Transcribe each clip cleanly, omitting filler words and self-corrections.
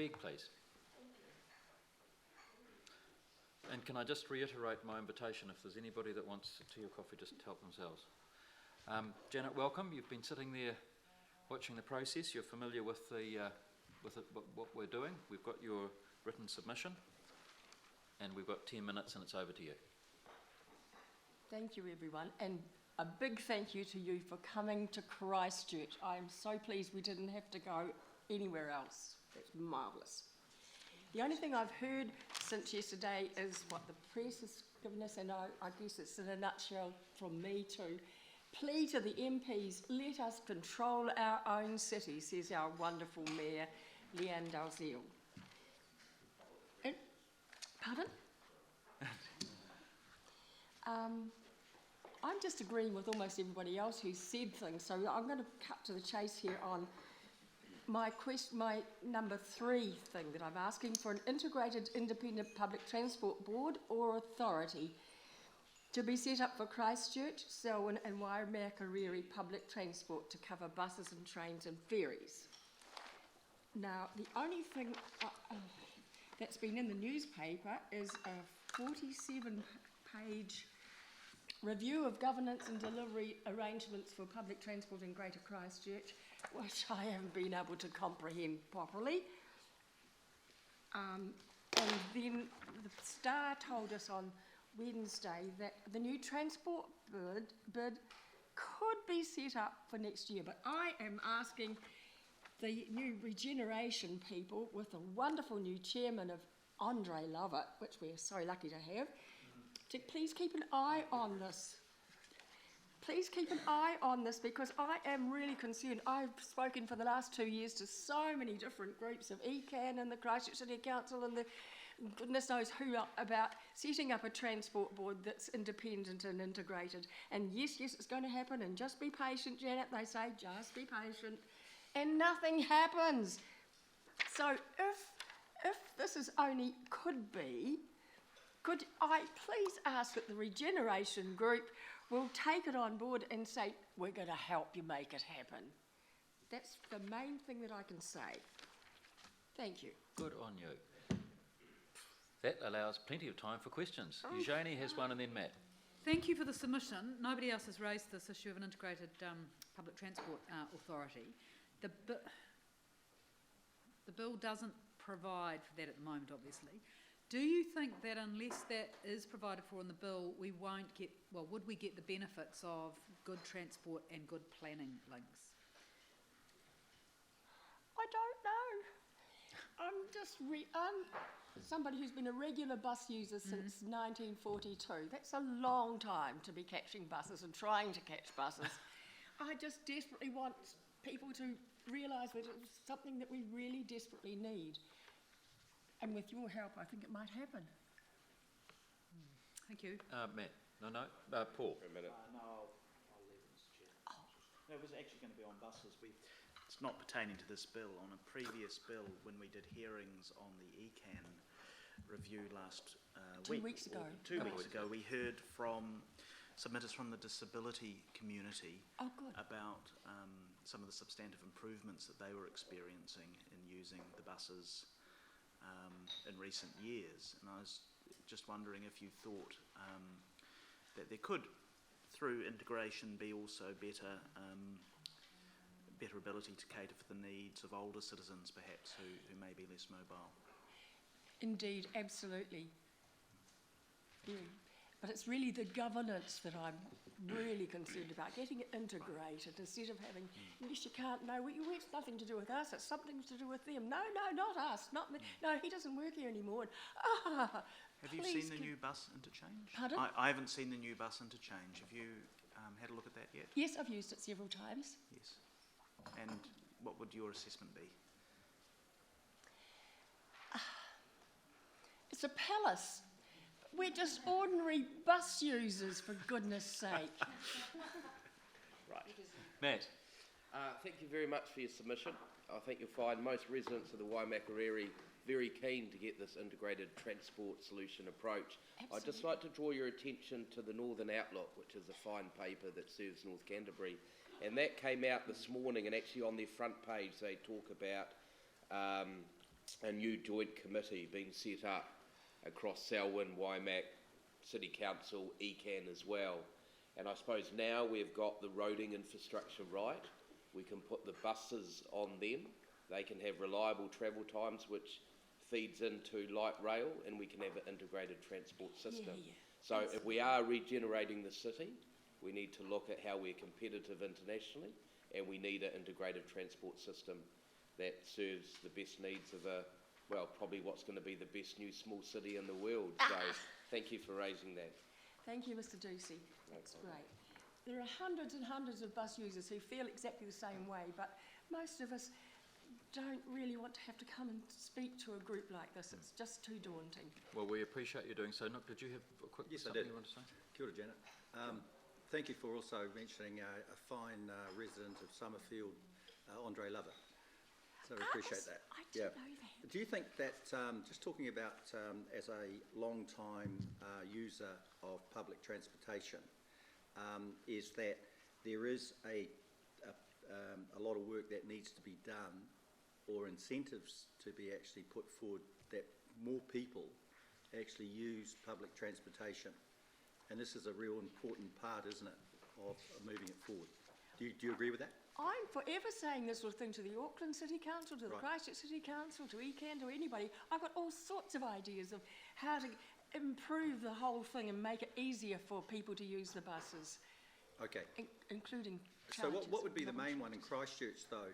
Begg, please. And can I just reiterate my invitation, if there's anybody that wants tea or coffee, just help themselves. Janet, welcome. You've been sitting there watching the process. You're familiar with what we're doing. We've got your written submission, and we've got 10 minutes, and it's over to you. Thank you, everyone, and a big thank you to you for coming to Christchurch. I am so pleased we didn't have to go anywhere else. That's marvellous. The only thing I've heard since yesterday is what the press has given us, and I guess it's in a nutshell from me too. Plea to the MPs, let us control our own city, says our wonderful Mayor, Leanne Dalziel. Pardon? I'm just agreeing with almost everybody else who said things, so I'm going to cut to the chase here on my number 3 thing that I'm asking for: an integrated independent public transport board or authority to be set up for Christchurch, Selwyn and Waimakariri public transport to cover buses and trains and ferries. Now, the only thing that's been in the newspaper is a 47-page review of governance and delivery arrangements for public transport in Greater Christchurch, which I haven't been able to comprehend properly. And then the Star told us on Wednesday that the new transport bid could be set up for next year, but I am asking the new Regeneration people, with a wonderful new chairman of Andre Lovett, which we're so lucky to have, to please keep an eye on this. Please keep an eye on this, because I am really concerned. I've spoken for the last 2 years to so many different groups of ECAN and the Christchurch City Council and the goodness knows who about setting up a transport board that's independent and integrated. And yes, it's going to happen, and just be patient, Janet, they say, just be patient. And nothing happens. So if this is only could I please ask that the Regeneration group will take it on board and say, we're going to help you make it happen. That's the main thing that I can say. Thank you. Good on you. That allows plenty of time for questions. Eugenie has one, and then Matt. Thank you for the submission. Nobody else has raised this issue of an integrated public transport authority. The bill doesn't provide for that at the moment, obviously. Do you think that unless that is provided for in the bill, we won't get, well, would we get the benefits of good transport and good planning links? I don't know. I'm somebody who's been a regular bus user since 1942. That's a long time to be catching buses and trying to catch buses. I just desperately want people to realise that it's something that we really desperately need. And with your help, I think it might happen. Thank you. Matt. No. Paul. For a minute. No, I'll leave it, Mr. Chair. No, it was actually going to be on buses. It's not pertaining to this bill. On a previous bill, when we did hearings on the ECAN review last week, 2 weeks ago. 2 weeks ago, we heard from submitters from the disability community about some of the substantive improvements that they were experiencing in using the buses in recent years. And I was just wondering if you thought that there could, through integration, be also better ability to cater for the needs of older citizens, perhaps, who may be less mobile. Indeed, absolutely. Yeah. But it's really the governance that I'm really concerned about, getting it integrated instead of having, yes, you can't, no, it's nothing to do with us, it's something to do with them. No, not us, not me. No, he doesn't work here anymore. Have you seen the new bus interchange? Pardon? I haven't seen the new bus interchange. Have you had a look at that yet? Yes, I've used it several times. Yes. And what would your assessment be? It's a palace. We're just ordinary bus users, for goodness sake. Right. Matt. Thank you very much for your submission. I think you'll find most residents of the Waimakariri very keen to get this integrated transport solution approach. Absolutely. I'd just like to draw your attention to the Northern Outlook, which is a fine paper that serves North Canterbury. And that came out this morning, and actually on their front page they talk about a new joint committee being set up across Selwyn, Waimak, City Council, ECAN as well. And I suppose now we've got the roading infrastructure right, we can put the buses on them. They can have reliable travel times, which feeds into light rail, and we can have an integrated transport system. So if we are regenerating the city, we need to look at how we're competitive internationally, and we need an integrated transport system that serves the best needs of probably what's going to be the best new small city in the world. So thank you for raising that. Thank you, Mr. Ducey. That's great. There are hundreds and hundreds of bus users who feel exactly the same way, but most of us don't really want to have to come and speak to a group like this. It's just too daunting. Well, we appreciate you doing so. Nick, did you have a quick something you want to say? Kia ora, Janet. Thank you for also mentioning a fine resident of Summerfield, Andre Lover. So we appreciate that. I didn't know that. Do you think that, just talking about as a long-time user of public transportation, is that there is a lot of work that needs to be done, or incentives to be actually put forward, that more people actually use public transportation? And this is a real important part, isn't it, of moving it forward? Do you agree with that? I'm forever saying this sort of thing to the Auckland City Council, to the Christchurch City Council, to ECAN, to anybody. I've got all sorts of ideas of how to improve the whole thing and make it easier for people to use the buses. Okay. Including So charges. what would be the main one in Christchurch, though,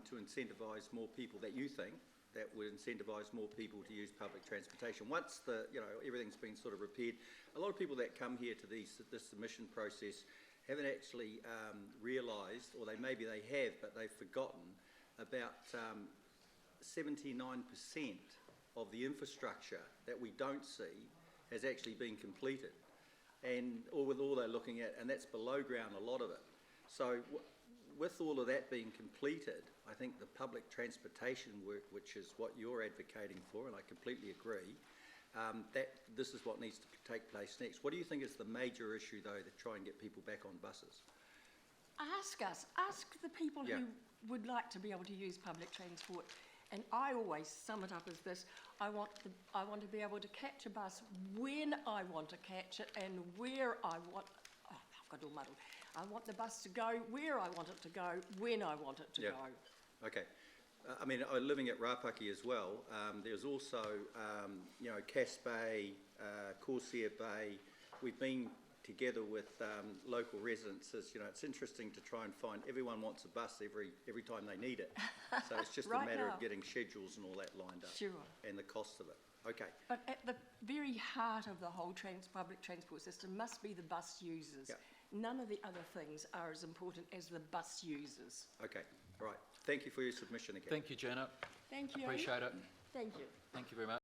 to incentivise more people, that you think that would incentivise more people to use public transportation? Once everything's been sort of repaired, a lot of people that come here to this submission process haven't actually realised, or maybe they have, but they've forgotten about 79% of the infrastructure that we don't see has actually been completed, and all they're looking at, and that's below ground, a lot of it. So with all of that being completed, I think the public transportation work, which is what you're advocating for, and I completely agree, that this is what needs to take place next. What do you think is the major issue, though, to try and get people back on buses? Ask the people who would like to be able to use public transport. And I always sum it up as this: I want to be able to catch a bus when I want to catch it and where I want. Oh, I've got all muddled. I want the bus to go where I want it to go, when I want it to go. Okay. I mean, living at Rapaki as well, there's also, Cass Bay, Corsair Bay. We've been together with local residents. It's interesting to try and find, everyone wants a bus every time they need it. So it's just a matter of getting schedules and all that lined up. Sure. And the cost of it. Okay. But at the very heart of the whole public transport system must be the bus users. Yep. None of the other things are as important as the bus users. Okay. All right. Thank you for your submission again. Thank you, Janet. Thank you. Appreciate it. Thank you. Thank you very much.